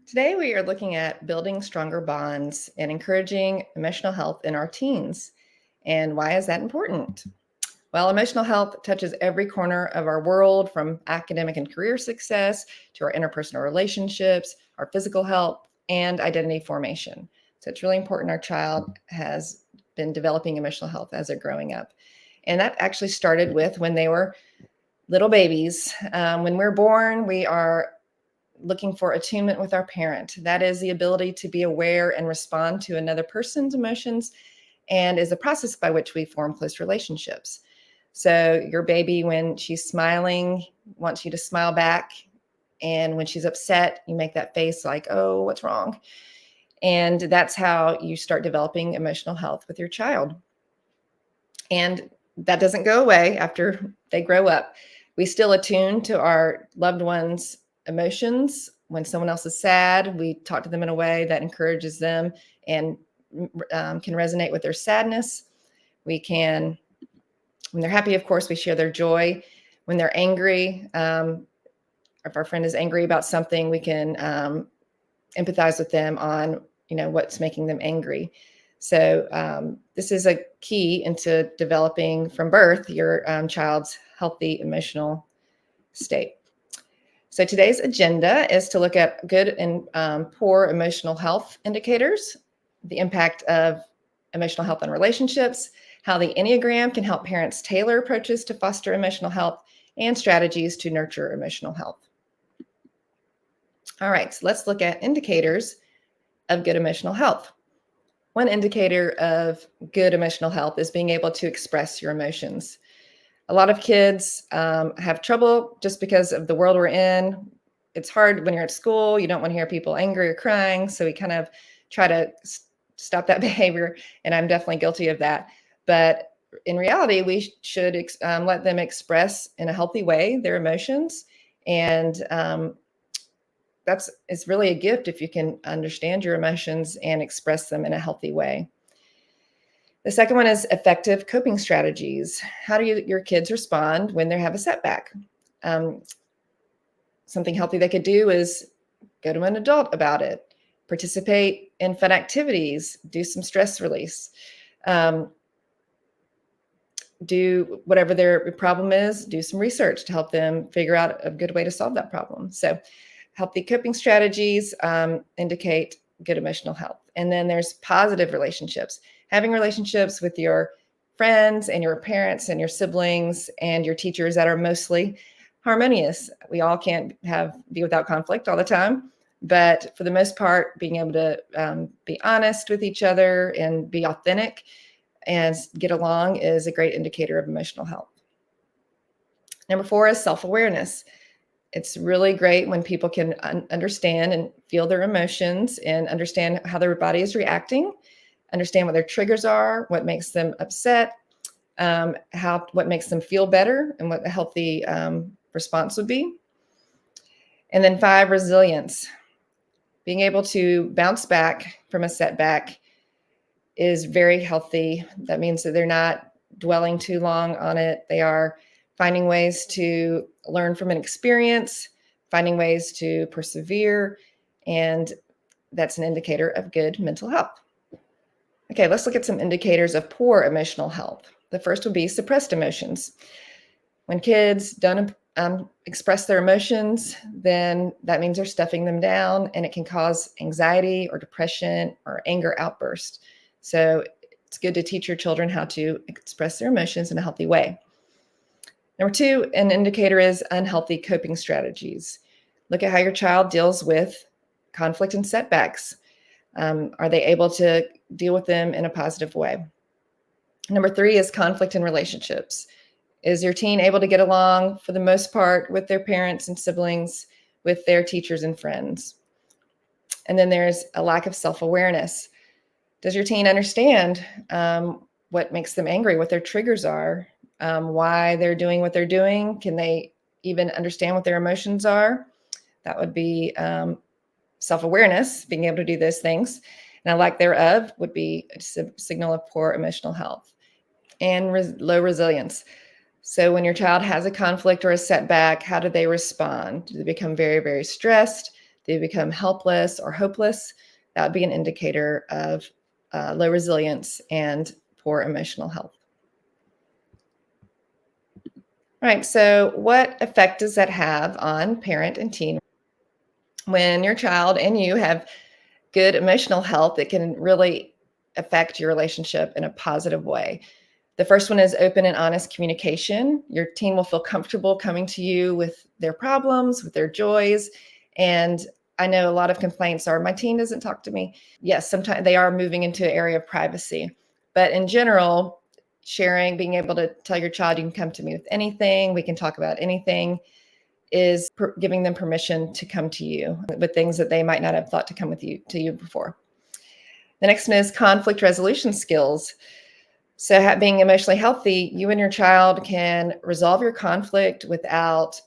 Today, we are looking at building stronger bonds and encouraging emotional health in our teens. And why is that important? Well, emotional health touches every corner of our world, from academic and career success to our interpersonal relationships, our physical health, and identity formation. So it's really important our child has been developing emotional health as they're growing up. And that actually started with when they were little babies. When we're born, we are looking for attunement with our parent. That is the ability to be aware and respond to another person's emotions, and is a process by which we form close relationships. So your baby, when she's smiling, wants you to smile back. And when she's upset, you make that face like, oh, what's wrong? And that's how you start developing emotional health with your child. And that doesn't go away after they grow up. We still attune to our loved ones' emotions. When someone else is sad, we talk to them in a way that encourages them and can resonate with their sadness. We can, when they're happy, of course, we share their joy. When they're angry, if our friend is angry about something, we can empathize with them on, what's making them angry. So this is a key into developing from birth your child's healthy emotional state. So today's agenda is to look at good and poor emotional health indicators, the impact of emotional health on relationships, how the Enneagram can help parents tailor approaches to foster emotional health, and strategies to nurture emotional health. All right, so let's look at indicators of good emotional health. One indicator of good emotional health is being able to express your emotions. A lot of kids have trouble just because of the world we're in. It's hard when you're at school. You don't want to hear people angry or crying. So we kind of try to stop that behavior. And I'm definitely guilty of that. But in reality, we should let them express in a healthy way their emotions. And it's really a gift if you can understand your emotions and express them in a healthy way. The second one is effective coping strategies. How do your kids respond when they have a setback? Something healthy they could do is go to an adult about it, participate in fun activities, do some stress release, do whatever their problem is, do some research to help them figure out a good way to solve that problem. So healthy coping strategies indicate good emotional health. And then there's positive relationships. Having relationships with your friends and your parents and your siblings and your teachers that are mostly harmonious. We all can't be without conflict all the time, but for the most part, being able to be honest with each other and be authentic and get along is a great indicator of emotional health. Number 4 is self-awareness. It's really great when people can understand and feel their emotions and understand how their body is reacting, understand what their triggers are, what makes them upset, what makes them feel better, and what a healthy response would be. And then 5, resilience. Being able to bounce back from a setback is very healthy. That means that they're not dwelling too long on it. They are finding ways to learn from an experience, finding ways to persevere, and that's an indicator of good mental health. Okay, let's look at some indicators of poor emotional health. The first would be suppressed emotions. When kids don't express their emotions, then that means they're stuffing them down, and it can cause anxiety or depression or anger outburst. So it's good to teach your children how to express their emotions in a healthy way. Number 2, an indicator is unhealthy coping strategies. Look at how your child deals with conflict and setbacks. Are they able to deal with them in a positive way? Number 3 is conflict in relationships. Is your teen able to get along for the most part with their parents and siblings, with their teachers and friends? And then there's a lack of self-awareness. Does your teen understand what makes them angry, what their triggers are, why they're doing what they're doing? Can they even understand what their emotions are? That would be self-awareness, being able to do those things. And a lack thereof would be a signal of poor emotional health. And low resilience. So when your child has a conflict or a setback, how do they respond? Do they become very, very stressed? they become helpless or hopeless, that would be an indicator of low resilience and poor emotional health. All right, so what effect does that have on parent and teen? When your child and you have good emotional health, it can really affect your relationship in a positive way. The first one is open and honest communication. Your teen will feel comfortable coming to you with their problems, with their joys. And I know a lot of complaints are, my teen doesn't talk to me. Yes, sometimes they are moving into an area of privacy. But in general, sharing, being able to tell your child, you can come to me with anything, we can talk about anything, is giving them permission to come to you with things that they might not have thought to come to you before. The next one is conflict resolution skills. So being emotionally healthy, you and your child can resolve your conflict without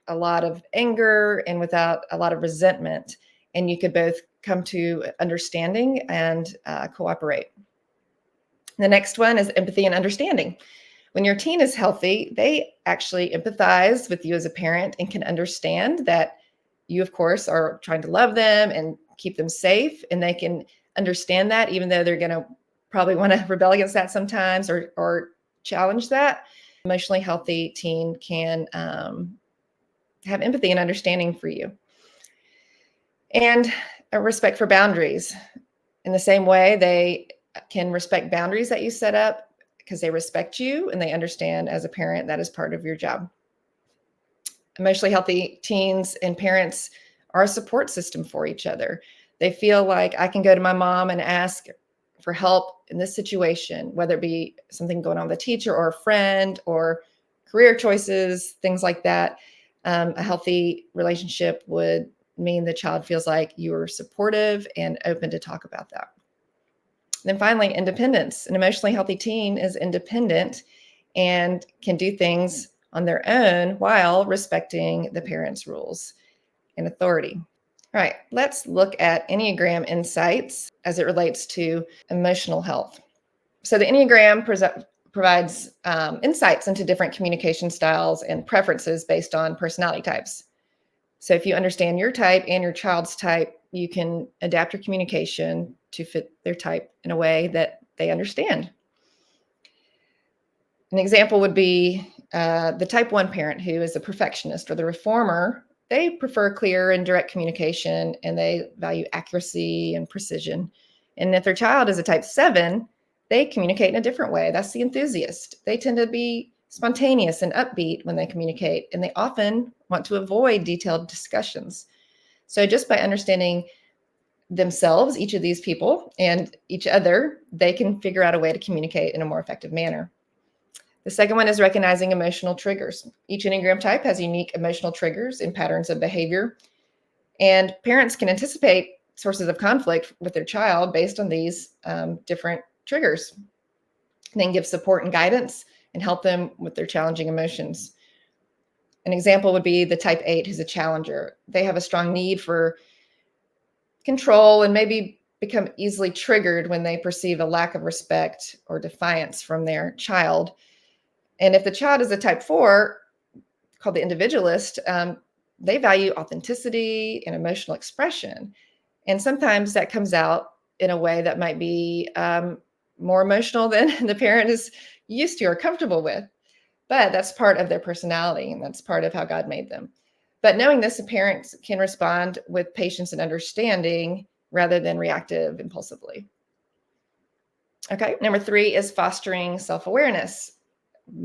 a lot of anger and without a lot of resentment. And you could both come to understanding and cooperate. The next one is empathy and understanding. When your teen is healthy, they actually empathize with you as a parent and can understand that you, of course, are trying to love them and keep them safe. And they can understand that, even though they're going to probably want to rebel against that sometimes or challenge that. Emotionally healthy teen can have empathy and understanding for you. And a respect for boundaries. In the same way, they can respect boundaries that you set up because they respect you and they understand as a parent that is part of your job. Emotionally healthy teens and parents are a support system for each other. They feel like I can go to my mom and ask for help in this situation, whether it be something going on with a teacher or a friend or career choices, things like that. A healthy relationship would mean the child feels like you are supportive and open to talk about that. Then finally, independence. An emotionally healthy teen is independent and can do things on their own while respecting the parents' rules and authority. All right, let's look at Enneagram insights as it relates to emotional health. So the Enneagram provides insights into different communication styles and preferences based on personality types. So if you understand your type and your child's type, you can adapt your communication to fit their type in a way that they understand. An example would be the type 1 parent who is a perfectionist or the reformer. They prefer clear and direct communication, and they value accuracy and precision. And if their child is a type 7, they communicate in a different way. That's the enthusiast. They tend to be spontaneous and upbeat when they communicate, and they often want to avoid detailed discussions. So just by understanding themselves, each of these people, and each other, they can figure out a way to communicate in a more effective manner. The second one is recognizing emotional triggers. Each Enneagram type has unique emotional triggers and patterns of behavior, and parents can anticipate sources of conflict with their child based on these different triggers. And then give support and guidance and help them with their challenging emotions. An example would be the type 8 who's a challenger. They have a strong need for control and maybe become easily triggered when they perceive a lack of respect or defiance from their child. And if the child is a type 4, called the individualist, they value authenticity and emotional expression. And sometimes that comes out in a way that might be more emotional than the parent is used to or comfortable with. But that's part of their personality, and that's part of how God made them. But knowing this, a parent can respond with patience and understanding rather than reactive impulsively. Okay, number 3 is fostering self-awareness.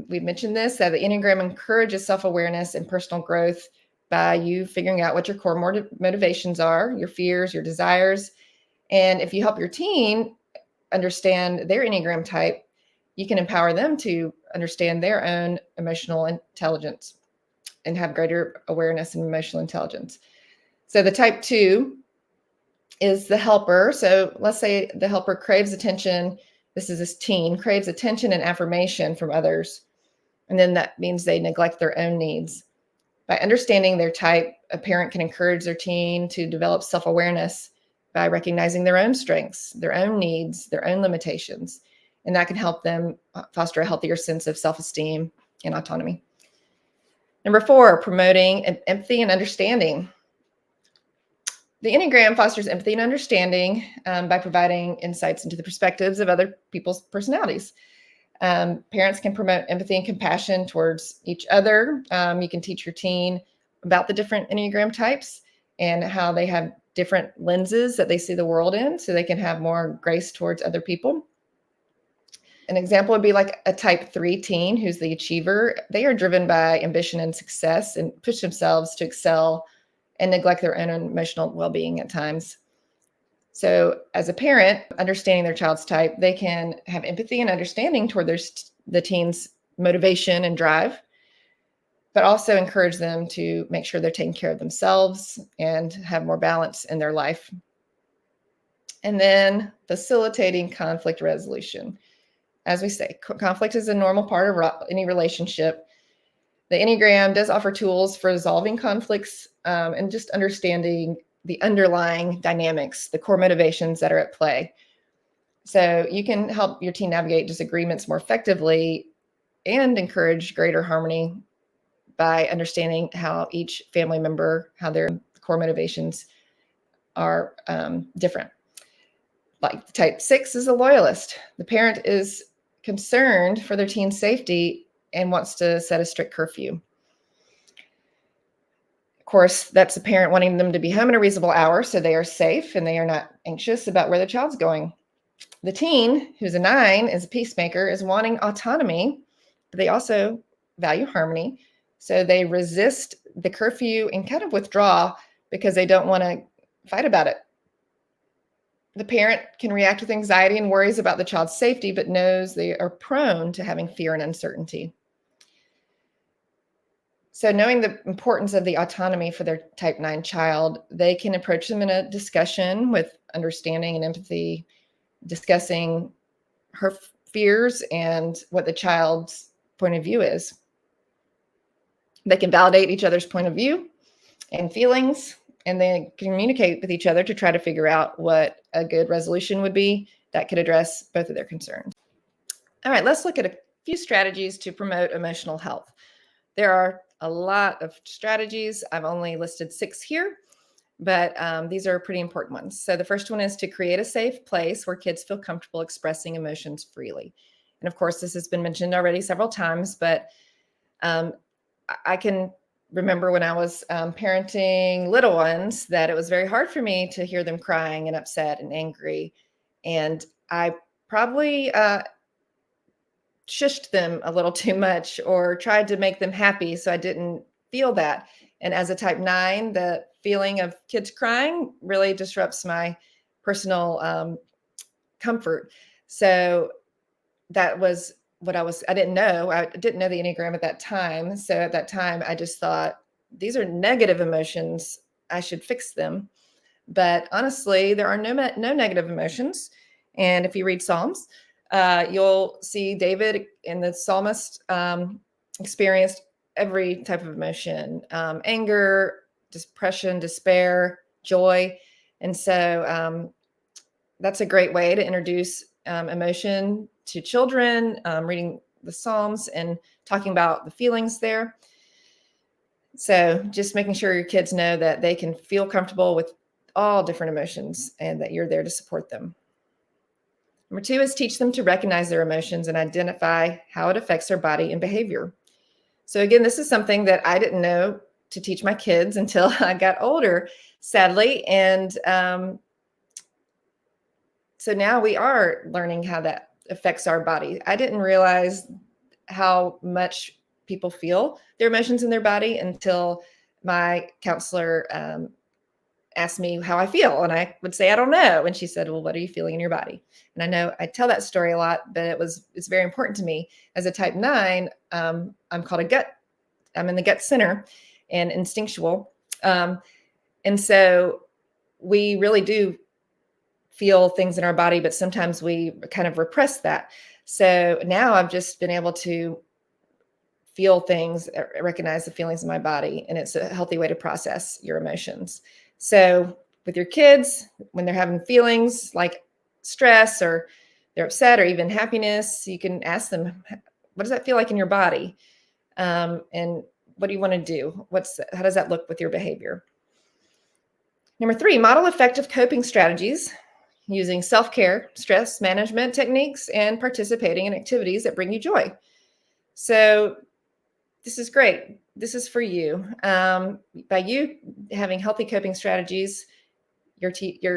We've mentioned this, that the Enneagram encourages self-awareness and personal growth by you figuring out what your core motivations are, your fears, your desires. And if you help your teen understand their Enneagram type, you can empower them to understand their own emotional intelligence and have greater awareness and emotional intelligence. So the type 2 is the helper. So let's say the helper craves attention. This is this teen, craves attention and affirmation from others. And then that means they neglect their own needs. By understanding their type, a parent can encourage their teen to develop self-awareness by recognizing their own strengths, their own needs, their own limitations. And that can help them foster a healthier sense of self-esteem and autonomy. Number 4, promoting empathy and understanding. The Enneagram fosters empathy and understanding by providing insights into the perspectives of other people's personalities. Parents can promote empathy and compassion towards each other. You can teach your teen about the different Enneagram types and how they have different lenses that they see the world in, so they can have more grace towards other people. An example would be like a type 3 teen who's the achiever. They are driven by ambition and success and push themselves to excel and neglect their own emotional well-being at times. So as a parent, understanding their child's type, they can have empathy and understanding toward the teen's motivation and drive, but also encourage them to make sure they're taking care of themselves and have more balance in their life. And then facilitating conflict resolution. As we say, conflict is a normal part of any relationship. The Enneagram does offer tools for resolving conflicts and just understanding the underlying dynamics, the core motivations that are at play. So you can help your teen navigate disagreements more effectively and encourage greater harmony by understanding how each family member, how their core motivations are different. Like type 6 is a loyalist. The parent is concerned for their teen's safety and wants to set a strict curfew. Of course, that's a parent wanting them to be home at a reasonable hour so they are safe and they are not anxious about where the child's going. The teen, who's a 9, is a peacemaker, is wanting autonomy, but they also value harmony. So they resist the curfew and kind of withdraw because they don't want to fight about it. The parent can react with anxiety and worries about the child's safety, but knows they are prone to having fear and uncertainty. So knowing the importance of the autonomy for their type 9 child, they can approach them in a discussion with understanding and empathy, discussing her fears and what the child's point of view is. They can validate each other's point of view and feelings, and they communicate with each other to try to figure out what a good resolution would be that could address both of their concerns. All right, let's look at a few strategies to promote emotional health. There are a lot of strategies. I've only listed 6 here, but these are pretty important ones. So the first one is to create a safe place where kids feel comfortable expressing emotions freely. And of course, this has been mentioned already several times, but I can remember when I was parenting little ones that it was very hard for me to hear them crying and upset and angry. And I probably shushed them a little too much or tried to make them happy so I didn't feel that. And as a type 9, the feeling of kids crying really disrupts my personal comfort. So that was what I didn't know. I didn't know the Enneagram at that time. So at that time, I just thought, these are negative emotions. I should fix them. But honestly, there are no negative emotions. And if you read Psalms, you'll see David and the psalmist experienced every type of emotion, anger, depression, despair, joy. And so that's a great way to introduce emotion to children, reading the Psalms and talking about the feelings there. So just making sure your kids know that they can feel comfortable with all different emotions and that you're there to support them. Number 2 is teach them to recognize their emotions and identify how it affects their body and behavior. So again, this is something that I didn't know to teach my kids until I got older, sadly. And so now we are learning how that affects our body. I didn't realize how much people feel their emotions in their body until my counselor asked me how I feel. And I would say, I don't know. And she said, well, what are you feeling in your body? And I know I tell that story a lot, but it's very important to me. As a type 9, I'm called a gut. I'm in the gut center and instinctual. And so we really do feel things in our body, but sometimes we kind of repress that. So now I've just been able to feel things, recognize the feelings in my body, and it's a healthy way to process your emotions. So with your kids, when they're having feelings like stress or they're upset or even happiness, you can ask them, what does that feel like in your body? And what do you want to do? How does that look with your behavior? Number 3, model effective coping strategies using self-care, stress management techniques, and participating in activities that bring you joy. So this is great. This is for you. By you having healthy coping strategies, your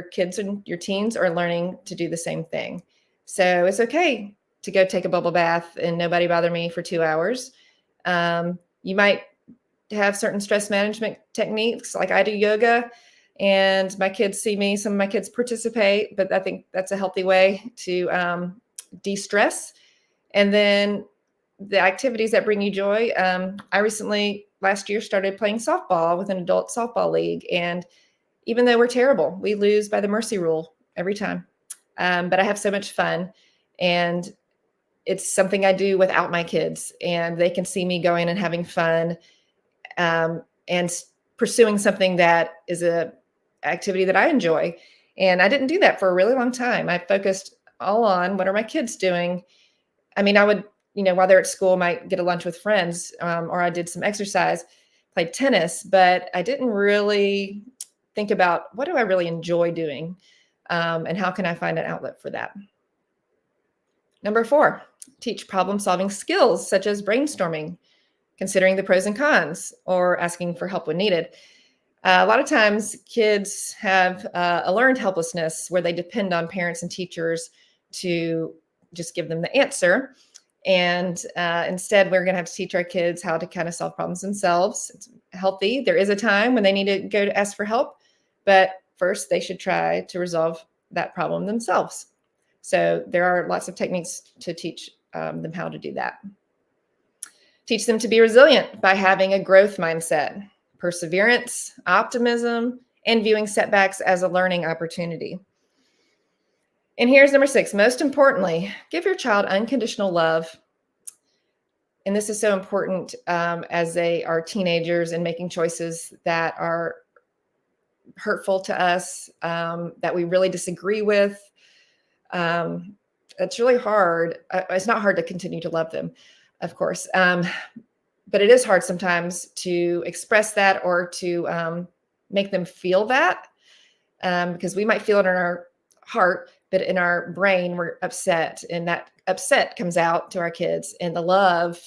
kids and your teens are learning to do the same thing. So it's okay to go take a bubble bath and nobody bother me for 2 hours. You might have certain stress management techniques, like I do yoga, and my kids see me. Some of my kids participate, but I think that's a healthy way to de-stress. And then the activities that bring you joy. I recently, last year, started playing softball with an adult softball league. And even though we're terrible, we lose by the mercy rule every time. But I have so much fun. And it's something I do without my kids. And they can see me going and having fun and pursuing something that is a activity that I enjoy. And I didn't do that for a really long time. I focused all on what are my kids doing. I mean, I would, while they're at school, might get a lunch with friends, or I did some exercise, played tennis, but I didn't really think about what do I really enjoy doing, and how can I find an outlet for that. Number 4, teach problem-solving skills such as brainstorming, considering the pros and cons, or asking for help when needed. A lot of times kids have a learned helplessness where they depend on parents and teachers to just give them the answer. And instead, we're going to have to teach our kids how to kind of solve problems themselves. It's healthy. There is a time when they need to go to ask for help, but first they should try to resolve that problem themselves. So there are lots of techniques to teach them how to do that. Teach them to be resilient by having a growth mindset, perseverance, optimism, and viewing setbacks as a learning opportunity. And here's number 6. Most importantly, give your child unconditional love. And this is so important as they are teenagers and making choices that are hurtful to us, that we really disagree with. It's really hard. It's not hard to continue to love them, of course. But it is hard sometimes to express that or to make them feel that, because we might feel it in our heart, but in our brain, we're upset, and that upset comes out to our kids, and the love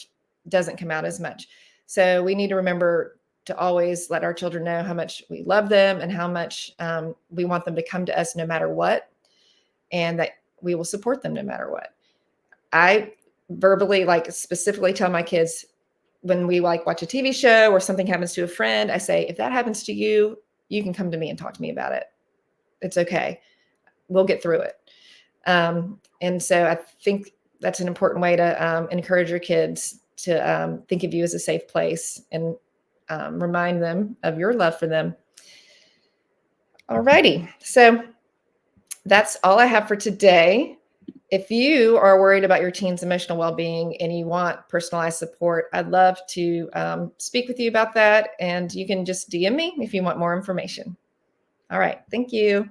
doesn't come out as much. So we need to remember to always let our children know how much we love them and how much we want them to come to us no matter what, and that we will support them no matter what. I verbally, specifically tell my kids when we watch a TV show or something happens to a friend, I say, if that happens to you, you can come to me and talk to me about it. It's okay. We'll get through it. And so I think that's an important way to encourage your kids to think of you as a safe place and remind them of your love for them. All righty. So that's all I have for today. If you are worried about your teen's emotional well-being and you want personalized support, I'd love to speak with you about that. And you can just DM me if you want more information. All right. Thank you.